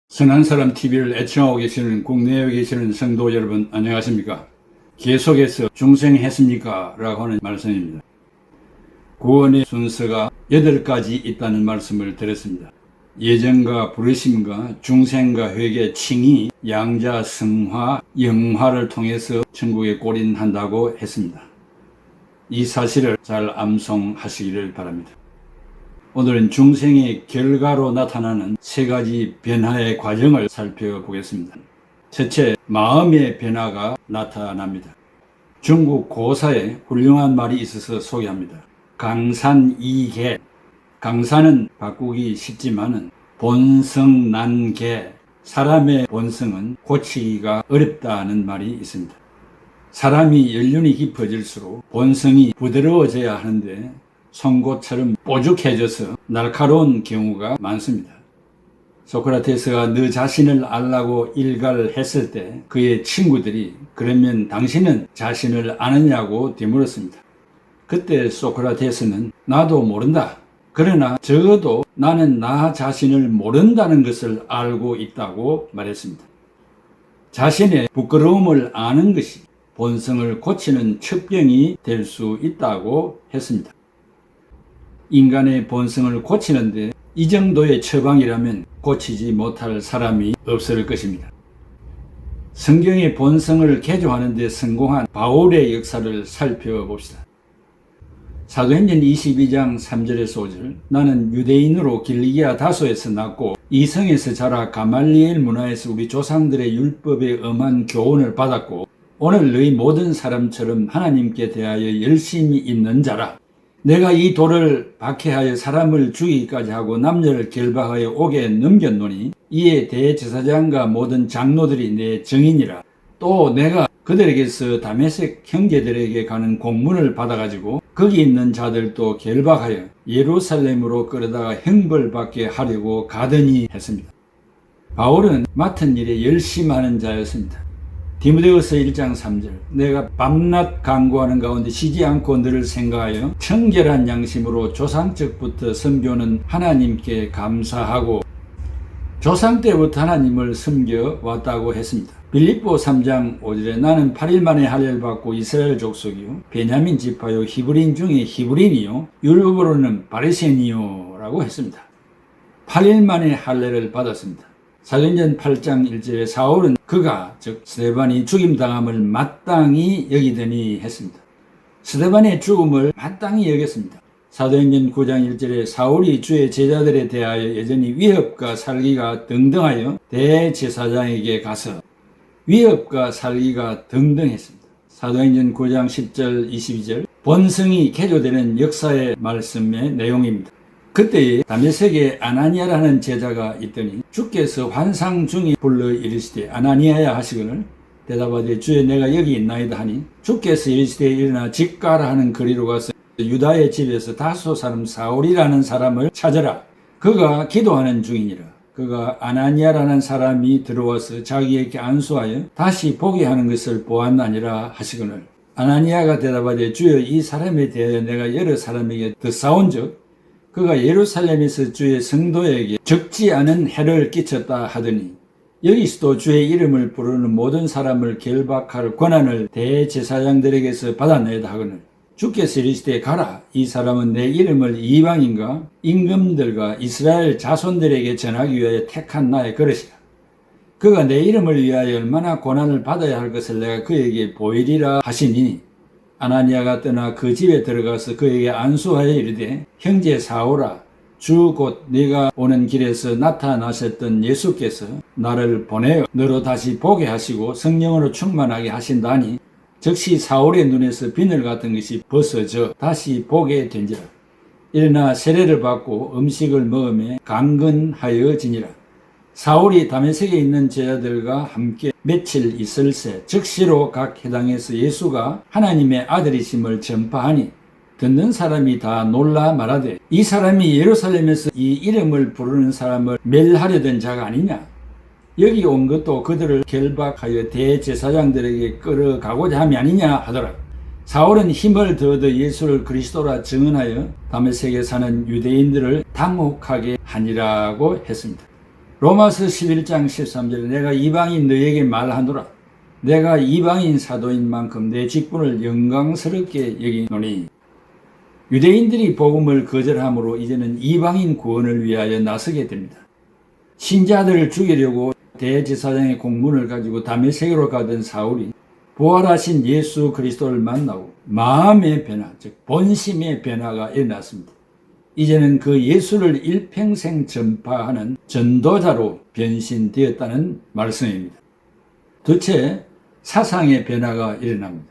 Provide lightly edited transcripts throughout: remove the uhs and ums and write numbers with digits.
선한 사람 TV를 애청하고 계시는 국내에 계시는 성도 여러분 안녕하십니까? 계속해서 중생했습니까? 라고 하는 말씀입니다. 구원의 순서가 8가지 있다는 말씀을 드렸습니다. 예정과 부르심과 중생과 회개, 칭의, 양자, 성화, 영화를 통해서 천국에 골인한다고 했습니다. 이 사실을 잘 암송하시기를 바랍니다. 오늘은 중생의 결과로 나타나는 3가지 변화의 과정을 살펴보겠습니다. 첫째, 마음의 변화가 나타납니다. 중국 고사에 훌륭한 말이 있어서 소개합니다. 강산이계. 강산은 바꾸기 쉽지만은 본성난계. 사람의 본성은 고치기가 어렵다는 말이 있습니다. 사람이 연륜이 깊어질수록 본성이 부드러워져야 하는데 송곳처럼 뽀죽해져서 날카로운 경우가 많습니다. 소크라테스가 너 자신을 알라고 일갈을 했을 때 그의 친구들이 그러면 당신은 자신을 아느냐고 되물었습니다. 그때 소크라테스는 나도 모른다. 그러나 적어도 나는 나 자신을 모른다는 것을 알고 있다고 말했습니다. 자신의 부끄러움을 아는 것이 본성을 고치는 첩경이 될 수 있다고 했습니다. 인간의 본성을 고치는데 이 정도의 처방이라면 고치지 못할 사람이 없을 것입니다. 성경의 본성을 개조하는 데 성공한 바울의 역사를 살펴봅시다. 사도행전 22장 3절의 소절. 나는 유대인으로 길리기아 다소에서 낳고 이성에서 자라 가말리엘 문화에서 우리 조상들의 율법에 엄한 교훈을 받았고 오늘 너희 모든 사람처럼 하나님께 대하여 열심히 있는 자라. 내가 이 돌을 박해하여 사람을 죽이기까지 하고 남녀를 결박하여 옥에 넘겼노니 이에 대제사장과 모든 장로들이 내 증인이라. 또 내가 그들에게서 다메섹 형제들에게 가는 공문을 받아가지고 거기 있는 자들도 결박하여 예루살렘으로 끌어다가 형벌받게 하려고 가더니 했습니다. 바울은 맡은 일에 열심하는 자였습니다. 디모데후서 1장 3절. 내가 밤낮 간구하는 가운데 쉬지 않고 너를 생각하여 청결한 양심으로 조상적부터 섬겨오는 하나님께 감사하고. 조상 때부터 하나님을 섬겨왔다고 했습니다. 빌립보 3장 5절에 나는 8일 만에 할례를 받고 이스라엘 족속이요 베냐민 지파요 히브리인 중에 히브리인이요 율법으로는 바리새인이요 라고 했습니다. 8일 만에 할례를 받았습니다. 사도행전 8장 1절에 사울은 그가 즉 스데반이 죽임당함을 마땅히 여기더니 했습니다. 스데반의 죽음을 마땅히 여겼습니다. 사도행전 9장 1절에 사울이 주의 제자들에 대하여 여전히 위협과 살기가 등등하여 대제사장에게 가서 위협과 살기가 등등했습니다. 사도행전 9장 10절 22절 본성이 개조되는 역사의 말씀의 내용입니다. 그때에 다메섹에 아나니아라는 제자가 있더니 주께서 환상 중에 불러 이르시되 아나니아야 하시거늘 대답하되 주여 내가 여기 있나이다 하니 주께서 이르시되 일어나 집 가라 하는 거리로 가서 유다의 집에서 다소 사람 사울이라는 사람을 찾아라. 그가 기도하는 중이니라. 그가 아나니아라는 사람이 들어와서 자기에게 안수하여 다시 보게 하는 것을 보았나니라 하시거늘 아나니아가 대답하되 주여 이 사람에 대하여 내가 여러 사람에게 듣사온즉 그가 예루살렘에서 주의 성도에게 적지 않은 해를 끼쳤다 하더니 여기서도 주의 이름을 부르는 모든 사람을 결박할 권한을 대제사장들에게서 받았나이다 하거늘 주께서 이르시되 가라. 이 사람은 내 이름을 이방인과 임금들과 이스라엘 자손들에게 전하기 위하여 택한 나의 그릇이라. 그가 내 이름을 위하여 얼마나 고난을 받아야 할 것을 내가 그에게 보이리라 하시니 아나니아가 떠나 그 집에 들어가서 그에게 안수하여 이르되 형제 사울아 주 곧 네가 오는 길에서 나타나셨던 예수께서 나를 보내어 너로 다시 보게 하시고 성령으로 충만하게 하신다니 즉시 사울의 눈에서 비늘 같은 것이 벗어져 다시 보게 된지라. 일어나 세례를 받고 음식을 먹으며 강건하여지니라. 사울이 다메섹에 있는 제자들과 함께 며칠 있을새 즉시로 각 해당에서 예수가 하나님의 아들이심을 전파하니 듣는 사람이 다 놀라 말하되 이 사람이 예루살렘에서 이 이름을 부르는 사람을 멸하려던 자가 아니냐. 여기 온 것도 그들을 결박하여 대제사장들에게 끌어가고자 함이 아니냐 하더라. 사울은 힘을 더 얻어 예수를 그리스도라 증언하여 다메섹에 사는 유대인들을 당혹하게 하니라고 했습니다. 로마서 11장 13절 내가 이방인 너에게 말하노라. 내가 이방인 사도인 만큼 내 직분을 영광스럽게 여기노니. 유대인들이 복음을 거절함으로 이제는 이방인 구원을 위하여 나서게 됩니다. 신자들을 죽이려고 대제사장의 공문을 가지고 다메섹으로 가던 사울이 부활하신 예수 그리스도를 만나고 마음의 변화, 즉 본심의 변화가 일어났습니다. 이제는 그 예수를 일평생 전파하는 전도자로 변신되었다는 말씀입니다. 둘째, 사상의 변화가 일어납니다.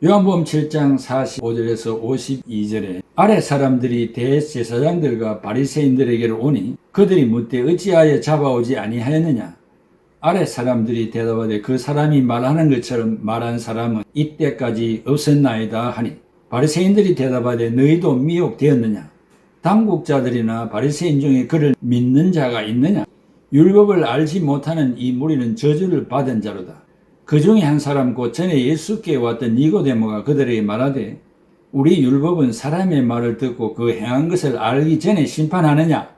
요한복음 7장 45절에서 52절에 아래 사람들이 대제사장들과 바리새인들에게로 오니 그들이 묻되 어찌하여 잡아오지 아니하였느냐. 아래 사람들이 대답하되 그 사람이 말하는 것처럼 말한 사람은 이때까지 없었나이다 하니 바리새인들이 대답하되 너희도 미혹되었느냐. 당국자들이나 바리새인 중에 그를 믿는 자가 있느냐. 율법을 알지 못하는 이 무리는 저주를 받은 자로다. 그 중에 한 사람 곧 전에 예수께 왔던 니고데모가 그들에게 말하되 우리 율법은 사람의 말을 듣고 그 행한 것을 알기 전에 심판하느냐.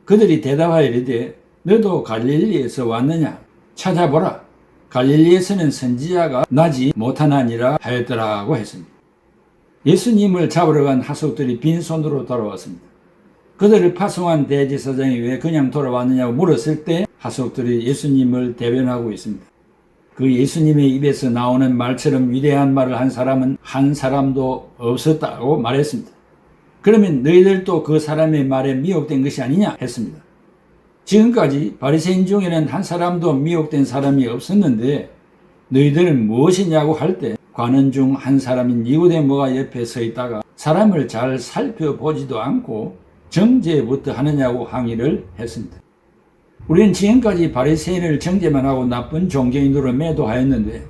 그들이 대답하여 이르되 너도 갈릴리에서 왔느냐. 찾아보라. 갈릴리에서는 선지자가 나지 못하나니라 하였더라고 했습니다. 예수님을 잡으러 간 하석들이 빈손으로 돌아왔습니다. 그들을 파송한 대제사장이 왜 그냥 돌아왔느냐고 물었을 때 하석들이 예수님을 대변하고 있습니다. 그 예수님의 입에서 나오는 말처럼 위대한 말을 한 사람은 한 사람도 없었다고 말했습니다. 그러면 너희들도 그 사람의 말에 미혹된 것이 아니냐 했습니다. 지금까지 바리새인 중에는 한 사람도 미혹된 사람이 없었는데 너희들은 무엇이냐고 할 때 관원 중 한 사람인 니고데모가 옆에 서 있다가 사람을 잘 살펴보지도 않고 정죄부터 하느냐고 항의를 했습니다. 우리는 지금까지 바리새인을 정죄만 하고 나쁜 종교인으로 매도하였는데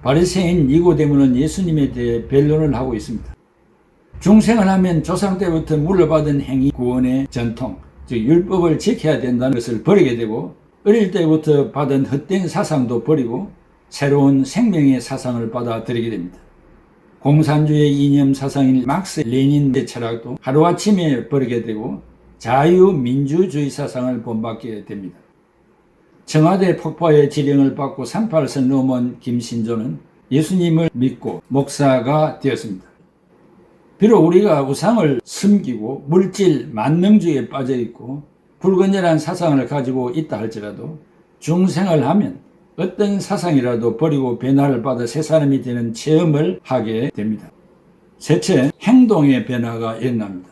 바리새인 니고데모는 예수님에 대해 변론을 하고 있습니다. 중생을 하면 조상 때부터 물려받은 행위 구원의 전통, 즉 율법을 지켜야 된다는 것을 버리게 되고 어릴 때부터 받은 헛된 사상도 버리고 새로운 생명의 사상을 받아들이게 됩니다. 공산주의 이념 사상인 막스 레닌의 철학도 하루아침에 버리게 되고 자유민주주의 사상을 본받게 됩니다. 청와대 폭파의 지령을 받고 38선 넘은 김신조는 예수님을 믿고 목사가 되었습니다. 비록 우리가 우상을 숨기고 물질 만능주의에 빠져있고 불건전한 사상을 가지고 있다 할지라도 중생을 하면 어떤 사상이라도 버리고 변화를 받아 새 사람이 되는 체험을 하게 됩니다. 셋째, 행동의 변화가 일어납니다.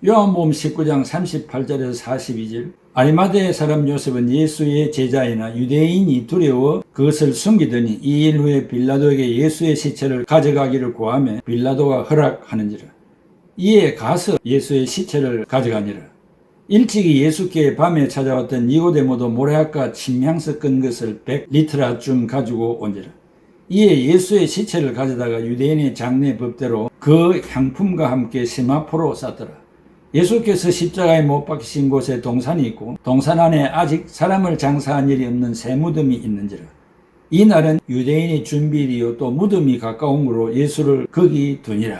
요한복음 19장 38절에서 42절 아리마대 사람 요셉은 예수의 제자이나 유대인이 두려워 그것을 숨기더니 2일 후에 빌라도에게 예수의 시체를 가져가기를 구하며 빌라도가 허락하는지라. 이에 가서 예수의 시체를 가져가니라. 일찍이 예수께 밤에 찾아왔던 니고데모도 모래아까 침향서 끈 것을 100리터라쯤 가지고 온지라. 이에 예수의 시체를 가져다가 유대인의 장례 법대로 그 향품과 함께 세마포로 쌌더라. 예수께서 십자가에 못 박히신 곳에 동산이 있고 동산 안에 아직 사람을 장사한 일이 없는 새 무덤이 있는지라. 이 날은 유대인이 준비일이요 또 무덤이 가까움으로 예수를 거기 두니라.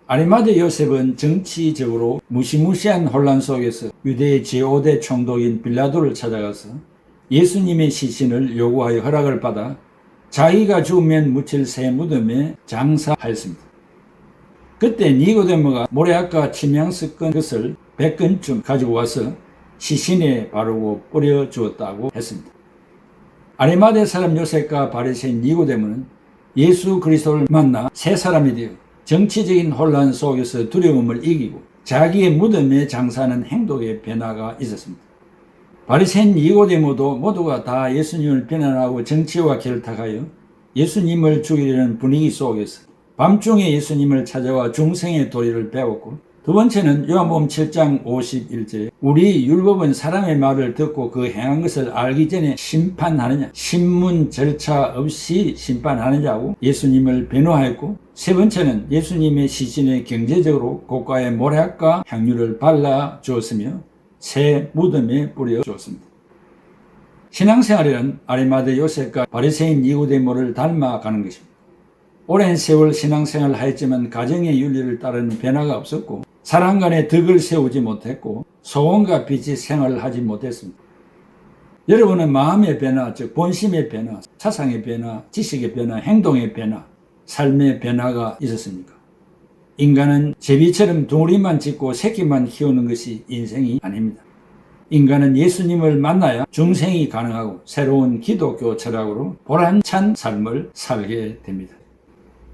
아리마대 요셉은 정치적으로 무시무시한 혼란 속에서 유대의 제5대 총독인 빌라도를 찾아가서 예수님의 시신을 요구하여 허락을 받아 자기가 죽으면 묻힐 새 무덤에 장사하였습니다. 그때 니고데모가 모래아까 침향서 끈 것을 100근쯤 가지고 와서 시신에 바르고 뿌려 주었다고 했습니다. 아리마대 사람 요셉과 바리새인 니고데모는 예수 그리스도를 만나 새 사람이 되어 정치적인 혼란 속에서 두려움을 이기고 자기의 무덤에 장사하는 행동의 변화가 있었습니다. 바리새인 니고데모도 모두가 다 예수님을 비난하고 정치와 결탁하여 예수님을 죽이려는 분위기 속에서 밤중에 예수님을 찾아와 중생의 도리를 배웠고, 두 번째는 요한복음 7장 51절에 우리 율법은 사람의 말을 듣고 그 행한 것을 알기 전에 심판하느냐, 신문 절차 없이 심판하느냐고 예수님을 변호하였고, 세 번째는 예수님의 시신에 경제적으로 고가의 모략과 향유를 발라 주었으며 새 무덤에 뿌려 주었습니다. 신앙생활에는 아리마대 요셉과 바리새인 니고데모를 닮아가는 것입니다. 오랜 세월 신앙생활을 하였지만 가정의 윤리를 따르는 변화가 없었고 사람 간의 덕을 세우지 못했고 소원과 빛이 생활을 하지 못했습니다. 여러분의 마음의 변화, 즉 본심의 변화, 사상의 변화, 지식의 변화, 행동의 변화, 삶의 변화가 있었습니까? 인간은 제비처럼 둥우리만 짓고 새끼만 키우는 것이 인생이 아닙니다. 인간은 예수님을 만나야 중생이 가능하고 새로운 기독교 철학으로 보람찬 삶을 살게 됩니다.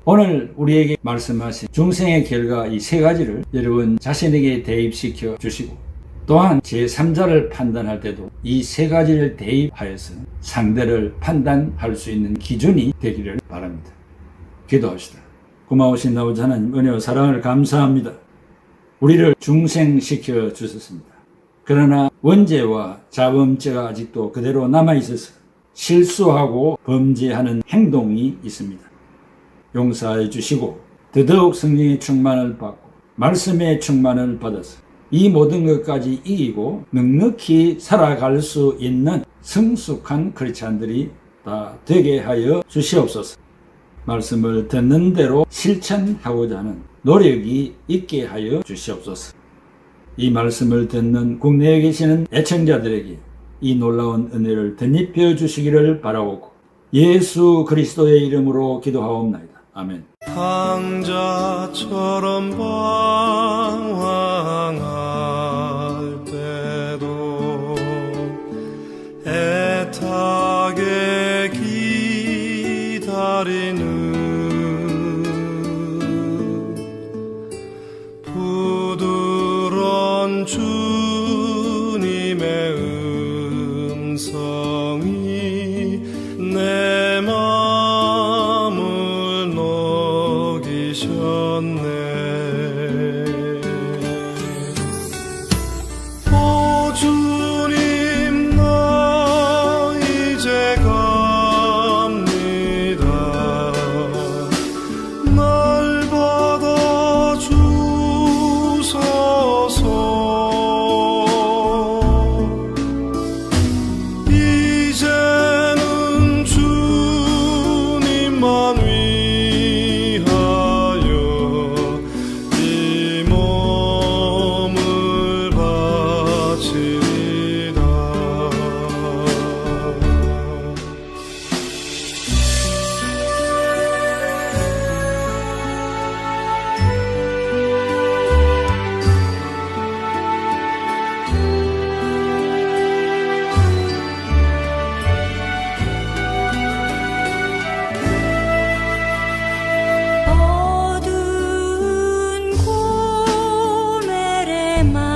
오늘 우리에게 말씀하신 중생의 결과 이 세 가지를 여러분 자신에게 대입시켜 주시고, 또한 제3자를 판단할 때도 이 세 가지를 대입하여서 상대를 판단할 수 있는 기준이 되기를 바랍니다. 기도합시다. 고마우신 아버지 하나님, 은혜와 사랑을 감사합니다. 우리를 중생시켜 주셨습니다. 그러나 원죄와 자범죄가 아직도 그대로 남아있어서 실수하고 범죄하는 행동이 있습니다. 용서해 주시고 더더욱 성령의 충만을 받고 말씀의 충만을 받아서 이 모든 것까지 이기고 넉넉히 살아갈 수 있는 성숙한 크리스찬들이 다 되게 하여 주시옵소서. 말씀을 듣는 대로 실천하고자 하는 노력이 있게 하여 주시옵소서. 이 말씀을 듣는 국내에 계시는 애청자들에게 이 놀라운 은혜를 덧입혀 주시기를 바라오고 예수 그리스도의 이름으로 기도하옵나이다. 아멘. 강자처럼 방황할 때도 애타게 기다리는 부드러운 주님의 음성이 내 마음을 녹이셨네. 오 주님, 나 이제 갑니다. 날 받아 주소서. 이제는 주님만 위하여 이 몸을 바치리라. 어두운 고멜의 마